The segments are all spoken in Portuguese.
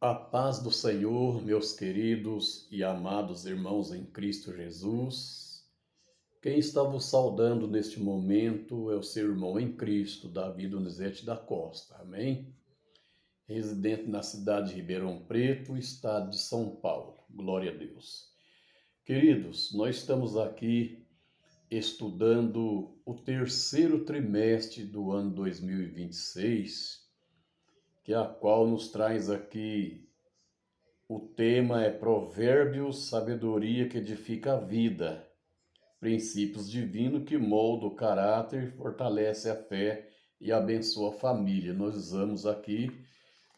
A paz do Senhor, meus queridos e amados irmãos em Cristo Jesus. Quem está vos saudando neste momento é o seu irmão em Cristo, Davi Donizete da Costa. Amém? Residente na cidade de Ribeirão Preto, estado de São Paulo. Glória a Deus. Queridos, nós estamos aqui estudando o terceiro trimestre do ano 2026, que é a qual nos traz aqui. O tema é Provérbios, sabedoria que edifica a vida, princípios divinos que moldam o caráter, fortalece a fé e abençoa a família. Nós usamos aqui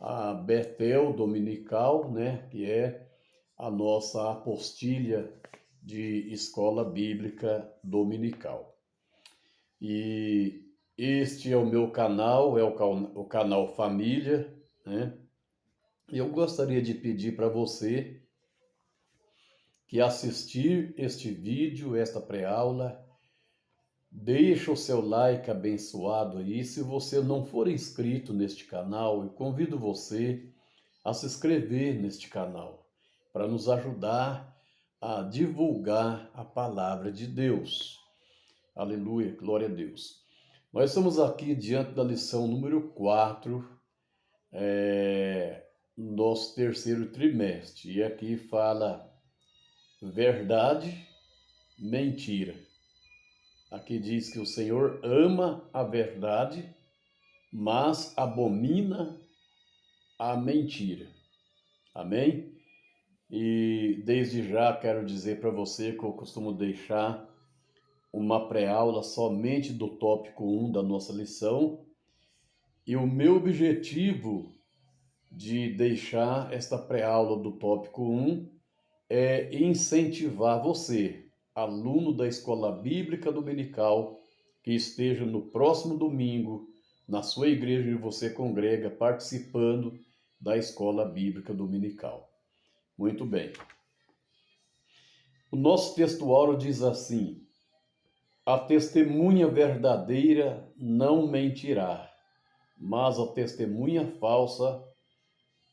a Betel Dominical, né, que é a nossa apostilha de escola bíblica dominical. E este é o meu canal, é o canal Família, né? Eu gostaria de pedir para você que assistir este vídeo, esta pré-aula, deixa o seu like abençoado aí. Se você não for inscrito neste canal, eu convido você a se inscrever neste canal para nos ajudar a divulgar a palavra de Deus. Aleluia, glória a Deus. Nós estamos aqui diante da lição número 4, nosso terceiro trimestre. E aqui fala verdade, mentira. Aqui diz que o Senhor ama a verdade, mas abomina a mentira. Amém? E desde já quero dizer para você que eu costumo deixar uma pré-aula somente do tópico 1 da nossa lição. E o meu objetivo de deixar esta pré-aula do tópico 1 é incentivar você, aluno da Escola Bíblica Dominical, que esteja no próximo domingo na sua igreja onde você congrega, participando da Escola Bíblica Dominical. Muito bem. O nosso textuário diz assim: a testemunha verdadeira não mentirá, mas a testemunha falsa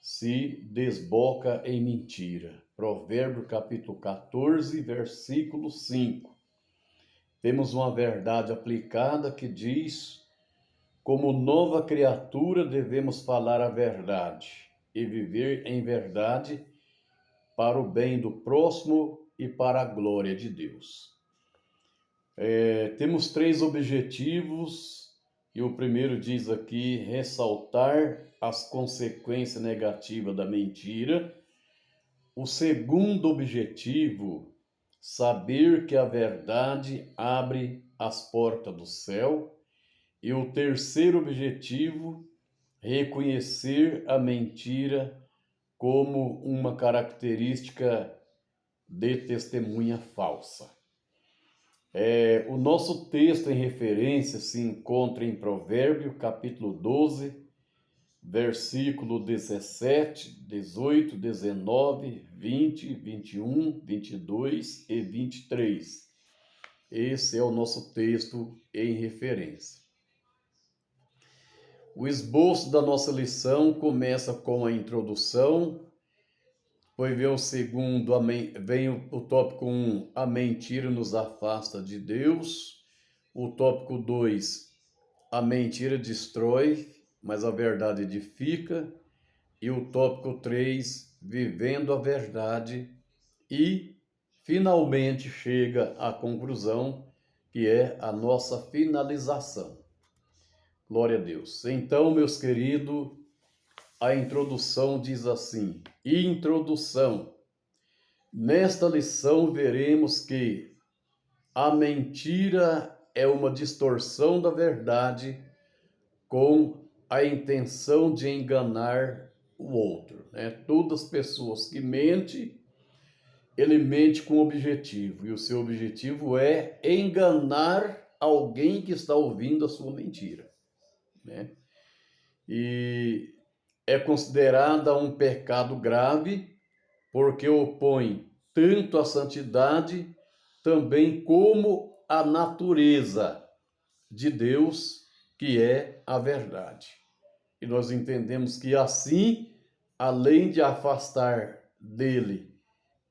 se desboca em mentira. Provérbio capítulo 14, versículo 5. Temos uma verdade aplicada que diz: como nova criatura devemos falar a verdade e viver em verdade para o bem do próximo e para a glória de Deus. Temos 3 objetivos, e o primeiro diz aqui: ressaltar as consequências negativas da mentira. O segundo objetivo, saber que a verdade abre as portas do céu. E o terceiro objetivo, reconhecer a mentira como uma característica de testemunha falsa. O nosso texto em referência se encontra em Provérbio, capítulo 12, versículo 17, 18, 19, 20, 21, 22 e 23. Esse é o nosso texto em referência. O esboço da nossa lição começa com a introdução, depois vem o segundo, vem o tópico 1, a mentira nos afasta de Deus. O tópico 2, a mentira destrói, mas a verdade edifica. E o tópico 3, vivendo a verdade. E, finalmente, chega à conclusão, que é a nossa finalização. Glória a Deus. Então, meus queridos, a introdução diz assim: introdução. Nesta lição veremos que a mentira é uma distorção da verdade com a intenção de enganar o outro, né? Todas as pessoas que mentem, ele mente com objetivo, e o seu objetivo é enganar alguém que está ouvindo a sua mentira, né? E é considerada um pecado grave, porque opõe tanto a santidade, também como a natureza de Deus, que é a verdade. E nós entendemos que assim além de afastar dele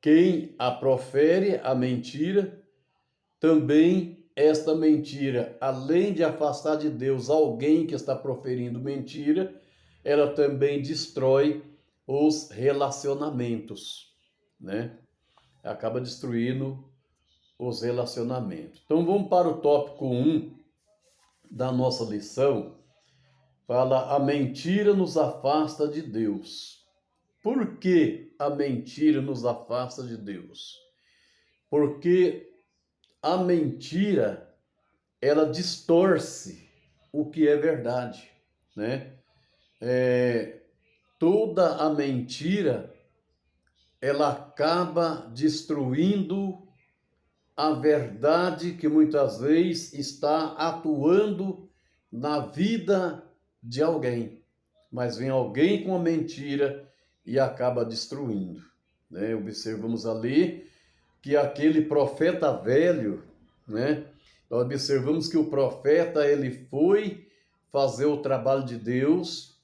quem a profere, a mentira, também esta mentira, além de afastar de Deus alguém que está proferindo mentira, ela também destrói os relacionamentos, né? Acaba destruindo os relacionamentos. Então vamos para o tópico 1 da nossa lição. Fala: a mentira nos afasta de Deus. Por que a mentira nos afasta de Deus? Porque a mentira, ela distorce o que é verdade, né? Toda a mentira, ela acaba destruindo a verdade que muitas vezes está atuando na vida de alguém. Mas vem alguém com a mentira e acaba destruindo, né? Observamos ali que aquele profeta velho, né? Nós observamos que o profeta, ele foi fazer o trabalho de Deus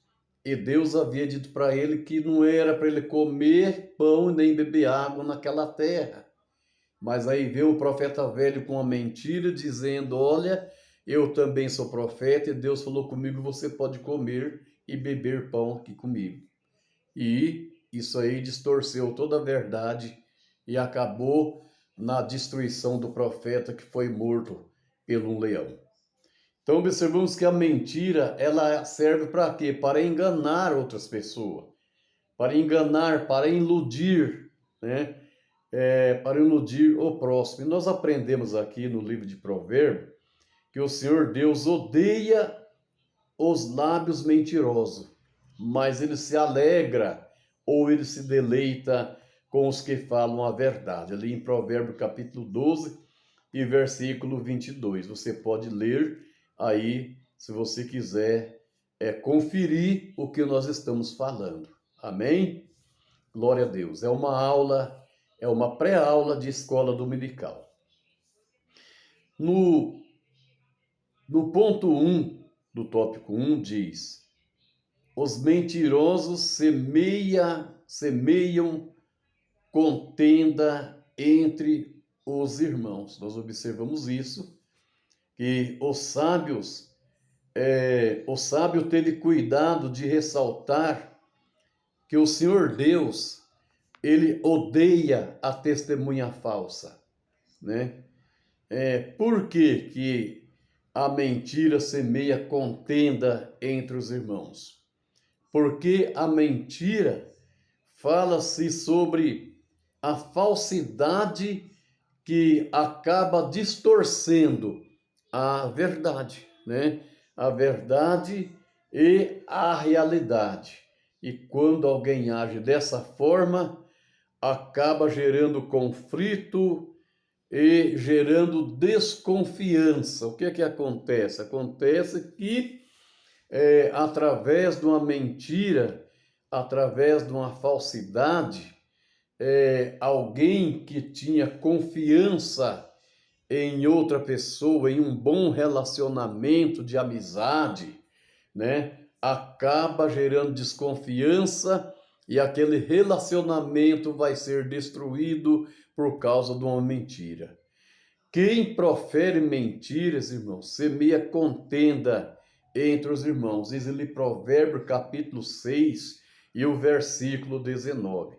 e Deus havia dito para ele que não era para ele comer pão nem beber água naquela terra. Mas aí veio o profeta velho com uma mentira dizendo: olha, eu também sou profeta e Deus falou comigo, você pode comer e beber pão aqui comigo. E isso aí distorceu toda a verdade e acabou na destruição do profeta, que foi morto por um leão. Então observamos que a mentira, ela serve para quê? Para enganar outras pessoas, para enganar, para iludir, né? Para iludir o próximo. E nós aprendemos aqui no livro de Provérbios que o Senhor Deus odeia os lábios mentirosos, mas ele se alegra ou ele se deleita com os que falam a verdade. Ali em Provérbios capítulo 12 e versículo 22. Você pode ler aí, se você quiser conferir o que nós estamos falando. Amém? Glória a Deus. É uma aula, é uma pré-aula de escola dominical. No ponto 1 do tópico 1 diz: os mentirosos semeiam contenda entre os irmãos. Nós observamos isso, que o sábio teve cuidado de ressaltar que o Senhor Deus, ele odeia a testemunha falsa, né? Por que a mentira semeia contenda entre os irmãos? Porque a mentira fala-se sobre a falsidade que acaba distorcendo a verdade, né? A verdade e a realidade. E quando alguém age dessa forma, acaba gerando conflito e gerando desconfiança. O que é que acontece? Acontece que através de uma mentira, através de uma falsidade, alguém que tinha confiança em outra pessoa, em um bom relacionamento de amizade, né, acaba gerando desconfiança e aquele relacionamento vai ser destruído por causa de uma mentira. Quem profere mentiras, irmãos, semeia contenda entre os irmãos. Diz ele Provérbios capítulo 6 e o versículo 19.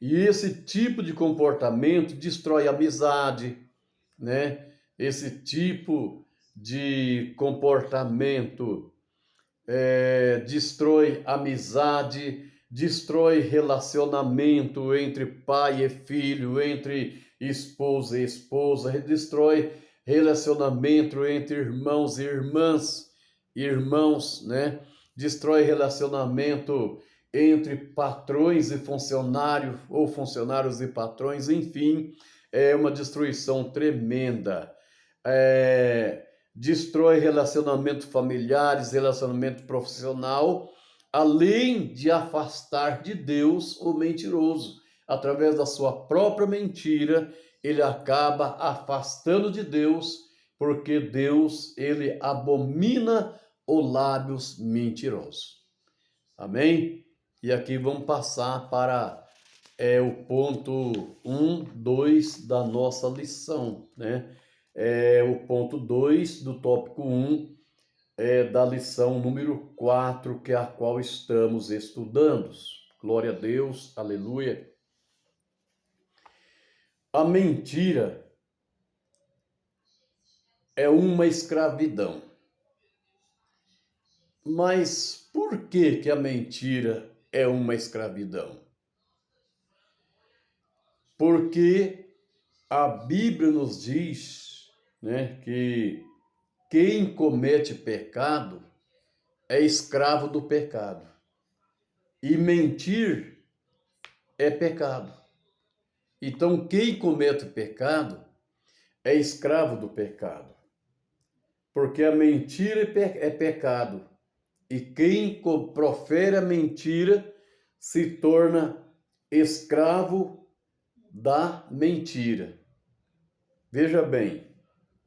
E esse tipo de comportamento destrói a amizade, né? Esse tipo de comportamento destrói amizade, destrói relacionamento entre pai e filho, entre esposa e esposa, destrói relacionamento entre irmãos e irmãos, né? Destrói relacionamento entre patrões e funcionários, ou funcionários e patrões, enfim, é uma destruição tremenda. Destrói relacionamento familiares, relacionamento profissional, além de afastar de Deus o mentiroso. Através da sua própria mentira, ele acaba afastando de Deus, porque Deus, ele abomina os lábios mentirosos. Amém? E aqui vamos passar para o ponto 1, 2 da nossa lição, né? O ponto 2 do tópico 1 da lição número 4, que é a qual estamos estudando. Glória a Deus, aleluia. A mentira é uma escravidão. Mas por que a mentira é uma escravidão? Porque a Bíblia nos diz, né, que quem comete pecado é escravo do pecado. E mentir é pecado. Então, quem comete pecado é escravo do pecado. Porque a mentira é pecado. E quem profere a mentira se torna escravo da mentira. Veja bem,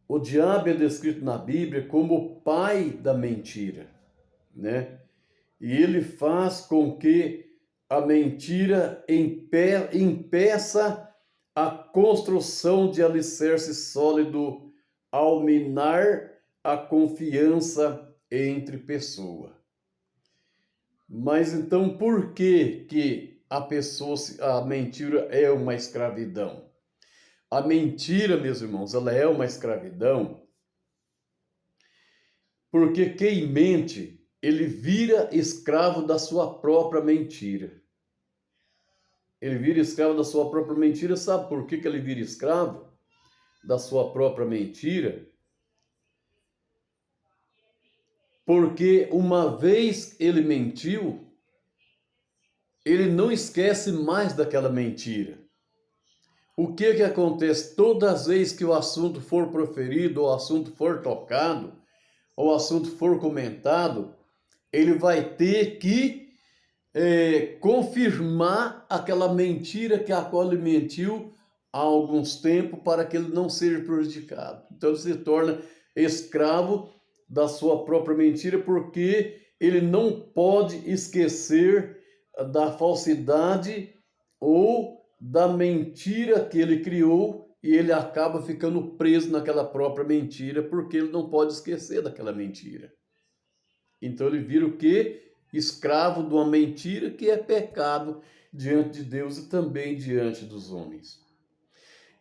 o diabo é descrito na Bíblia como o pai da mentira, né? E ele faz com que a mentira impeça a construção de alicerce sólido ao minar a confiança entre pessoas. Mas então por que a mentira é uma escravidão? A mentira, meus irmãos, ela é uma escravidão porque quem mente, ele vira escravo da sua própria mentira. Ele vira escravo da sua própria mentira. Sabe por que ele vira escravo da sua própria mentira? Porque uma vez ele mentiu, ele não esquece mais daquela mentira. O que acontece? Todas as vezes que o assunto for proferido, ou o assunto for tocado, ou o assunto for comentado, ele vai ter que confirmar aquela mentira que a qual ele mentiu há alguns tempos para que ele não seja prejudicado. Então ele se torna escravo da sua própria mentira porque ele não pode esquecer da falsidade ou da mentira que ele criou e ele acaba ficando preso naquela própria mentira porque ele não pode esquecer daquela mentira. Então ele vira o quê? Escravo de uma mentira que é pecado diante de Deus e também diante dos homens.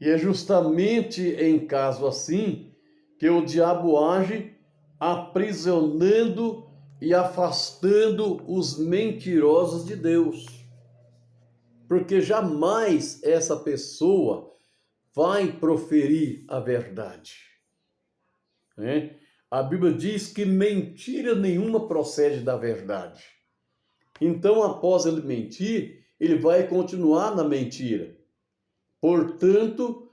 E é justamente em caso assim que o diabo age aprisionando e afastando os mentirosos de Deus. Porque jamais essa pessoa vai proferir a verdade, né? A Bíblia diz que mentira nenhuma procede da verdade. Então, após ele mentir, ele vai continuar na mentira. Portanto,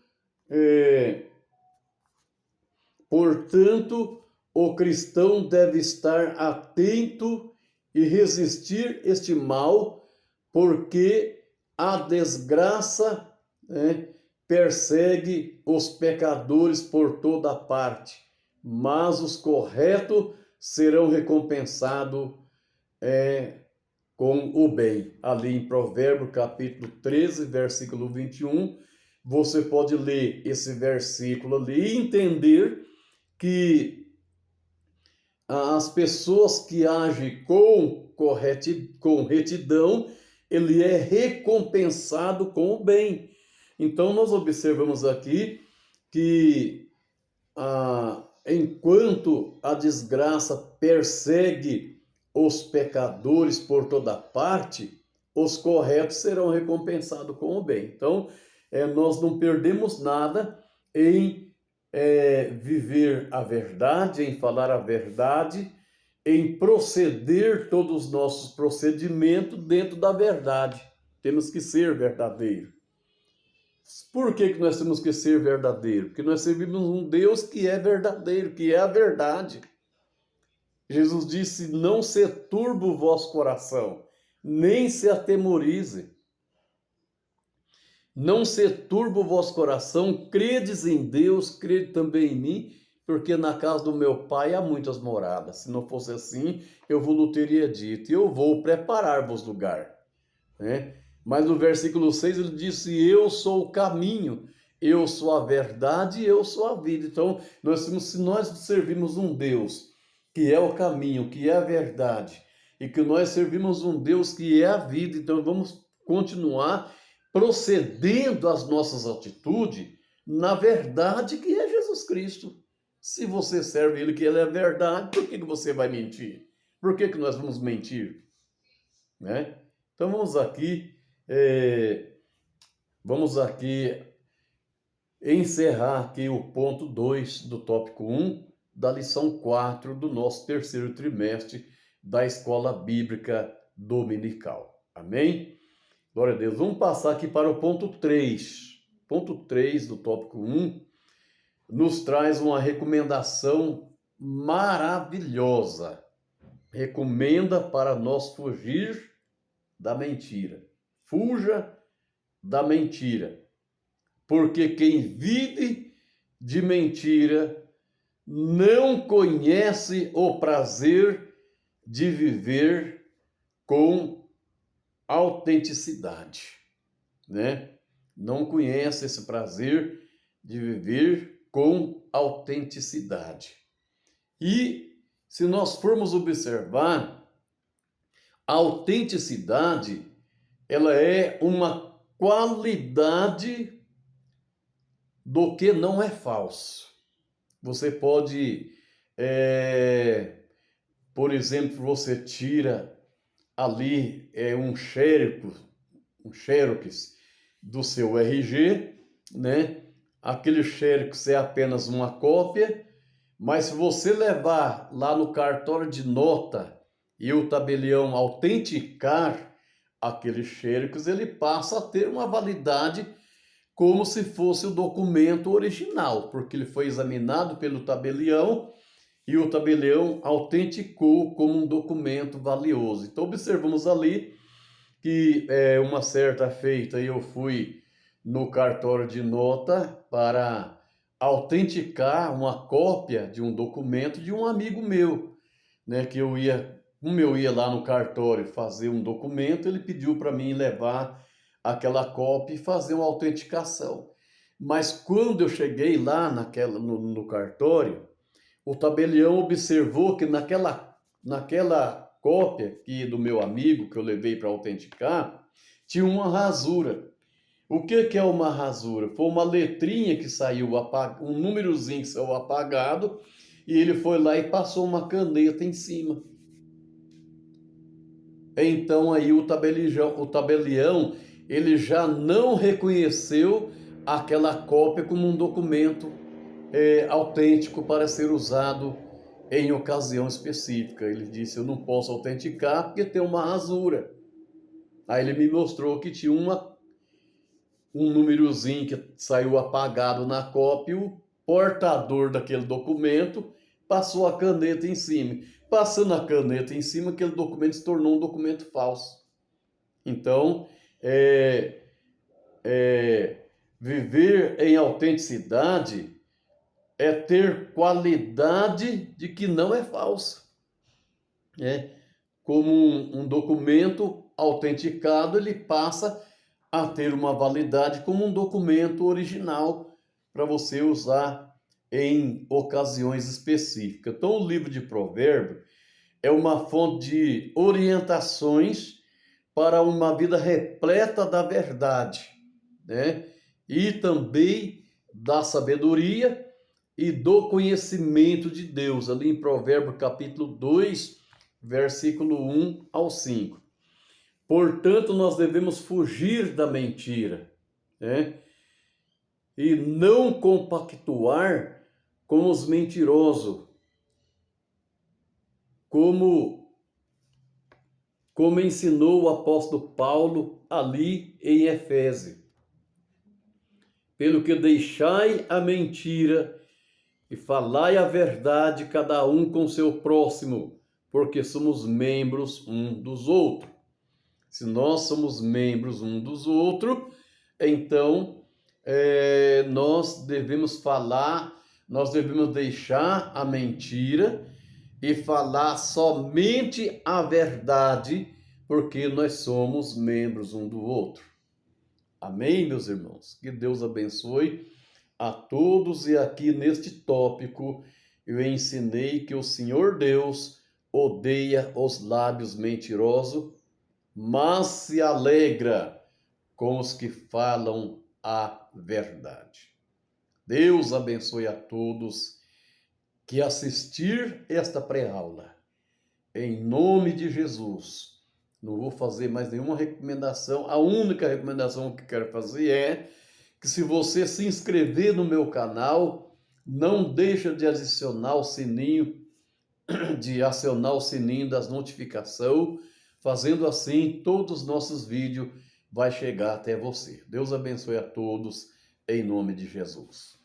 o cristão deve estar atento e resistir este mal, porque a desgraça, persegue os pecadores por toda parte, mas os corretos serão recompensados com o bem. Ali em Provérbios capítulo 13, versículo 21, você pode ler esse versículo ali e entender que as pessoas que agem com retidão, ele é recompensado com o bem. Então nós observamos aqui que enquanto a desgraça persegue os pecadores por toda parte, os corretos serão recompensados com o bem. Então, nós não perdemos nada em viver a verdade, em falar a verdade, em proceder todos os nossos procedimentos dentro da verdade. Temos que ser verdadeiros. Por que nós temos que ser verdadeiros? Porque nós servimos um Deus que é verdadeiro, que é a verdade. Jesus disse, não se turbe o vosso coração, nem se atemorize. Não se turbe o vosso coração, credes em Deus, crede também em mim. porque na casa do meu pai há muitas moradas. Se não fosse assim, eu vos teria dito, eu vou preparar-vos lugar, né? Mas no versículo 6 ele disse, eu sou o caminho, eu sou a verdade, eu sou a vida. Então, se nós servimos um Deus que é o caminho, que é a verdade, e que nós servimos um Deus que é a vida, então vamos continuar procedendo as nossas atitudes na verdade que é Jesus Cristo. Se você serve Ele que Ele é a verdade, por que você vai mentir? Por que nós vamos mentir? Né? Então vamos aqui encerrar aqui o ponto 2 do tópico 1 da lição 4 do nosso terceiro trimestre da Escola Bíblica Dominical. Amém? Glória a Deus. Vamos passar aqui para o ponto 3. Ponto 3 do tópico 1 nos traz uma recomendação maravilhosa. Recomenda para nós fugir da mentira. Fuja da mentira. Porque quem vive de mentira não conhece o prazer de viver com autenticidade, né? Não conhece esse prazer de viver com autenticidade. E se nós formos observar, a autenticidade, ela é uma qualidade do que não é falso. Você pode, por exemplo, você tira ali um xerox do seu RG, né? Aquele xerox é apenas uma cópia, mas se você levar lá no cartório de nota e o tabelião autenticar aquele xerox, ele passa a ter uma validade como se fosse o documento original, porque ele foi examinado pelo tabelião e o tabelião autenticou como um documento valioso. Então observamos ali que uma certa feita eu fui no cartório de nota para autenticar uma cópia de um documento de um amigo meu, né, que como eu ia lá no cartório fazer um documento, ele pediu para mim levar aquela cópia e fazer uma autenticação. Mas quando eu cheguei lá no cartório, o tabelião observou que naquela cópia do meu amigo que eu levei para autenticar, tinha uma rasura. O que é uma rasura? Foi uma letrinha que saiu apagado, um númerozinho que saiu apagado, e ele foi lá e passou uma caneta em cima. Então aí o tabelião, ele já não reconheceu aquela cópia como um documento autêntico para ser usado em ocasião específica. Ele disse, eu não posso autenticar porque tem uma rasura. Aí ele me mostrou que tinha um númerozinho que saiu apagado na cópia, e o portador daquele documento passou a caneta em cima. Passando a caneta em cima, aquele documento se tornou um documento falso. Então, viver em autenticidade é ter qualidade de que não é falso. Como um documento autenticado, ele passa a ter uma validade como um documento original para você usar em ocasiões específicas. Então, o livro de Provérbios é uma fonte de orientações para uma vida repleta da verdade, né? E também da sabedoria e do conhecimento de Deus, ali em Provérbios capítulo 2, versículo 1 ao 5. Portanto, nós devemos fugir da mentira, né? E não compactuar com os mentirosos, como ensinou o apóstolo Paulo ali em Efésios. Pelo que deixai a mentira e falai a verdade, cada um com seu próximo, porque somos membros um dos outros. Se nós somos membros um dos outros, então nós devemos falar nós devemos deixar a mentira e falar somente a verdade, porque nós somos membros um do outro. Amém, meus irmãos? Que Deus abençoe a todos. E aqui neste tópico eu ensinei que o Senhor Deus odeia os lábios mentirosos, mas se alegra com os que falam a verdade. Deus abençoe a todos que assistir esta pré-aula. Em nome de Jesus. Não vou fazer mais nenhuma recomendação. A única recomendação que quero fazer é que, se você se inscrever no meu canal, não deixa de acionar o sininho, das notificações. Fazendo assim, todos os nossos vídeos vai chegar até você. Deus abençoe a todos, em nome de Jesus.